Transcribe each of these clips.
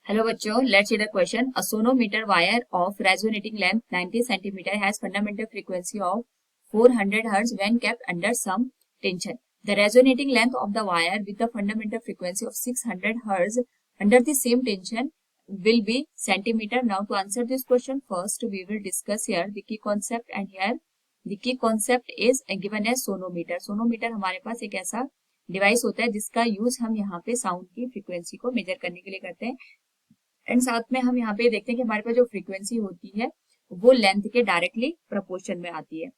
Hello बच्चों, let's see the question. A sonometer wire of resonating length 90 cm has fundamental frequency of 400 Hz when kept under some tension. The resonating length of the wire with the fundamental frequency of 600 Hz under the same tension will be centimeter. Now to answer this question, first we will discuss here the key concept, and here the key concept is given as sonometer. Sonometer हमारे पास एक ऐसा device होता है जिसका use हम यहाँ पे sound की फ्रीक्वेंसी को मेजर करने के लिए करते हैं। एंड साथ में हम यहाँ पे देखते हैं कि हमारे पास जो फ्रीक्वेंसी होती है वो लेंथ के डायरेक्टली प्रोपोर्शन में आती है।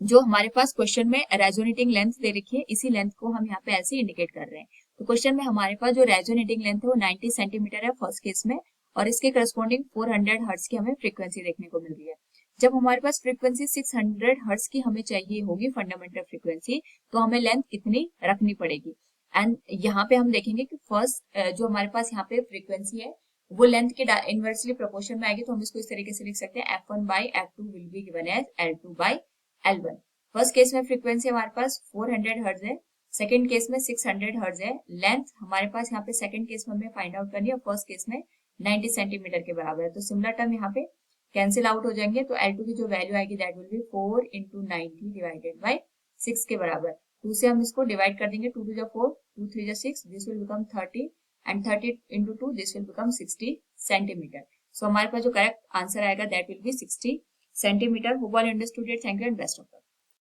जो हमारे पास क्वेश्चन में रेजोनेटिंग लेंथ दे रखी है, इसी लेंथ को हम यहाँ पे ऐसे इंडिकेट कर रहे हैं। तो क्वेश्चन में हमारे पास जो रेजोनेटिंग लेंथ है वो 90 सेंटीमीटर है फर्स्ट केस में, और इसके करस्पॉन्डिंग 400 हर्ट्ज की हमें फ्रीक्वेंसी देखने को मिल रही है। जब हमारे पास फ्रीक्वेंसी 600 हर्ट्ज की हमें चाहिए होगी फंडामेंटल फ्रीक्वेंसी, तो हमें लेंथ कितनी रखनी पड़ेगी। एंड यहाँ पे हम देखेंगे कि फर्स्ट जो हमारे पास यहाँ पे फ्रीक्वेंसी है वो लेंथ के इनवर्सली प्रोपोर्शन में आएगी, तो हम इसको इस तरीके से लिख सकते हैं f1 by f2 will be given as L2 by L1। First case में फ्रीक्वेंसी हमारे पास 400 हर्ट्ज है, सेकंड केस में 600 हर्ट्ज है। लेंथ हमारे पास यहाँ पे सेकंड केस में हमें फाइंड आउट करनी है, फर्स्ट केस में 90 सेंटीमीटर के बराबर है। तो सिमिलर टर्म यहाँ पे कैंसिल आउट हो जाएंगे, तो L2 की जो वैल्यू आएगी that will B 4 into 90 divided by 6 के बराबर। 2 से हम इसको डिवाइड कर देंगे, 2 to 4, 2 3 6, this will become 30 and 30 into 2 this will become 60 centimetre. So हमारे पास जो करेक्ट आंसर आएगा that will be 60 centimetre. Hope all understood it. Thank you and best of luck.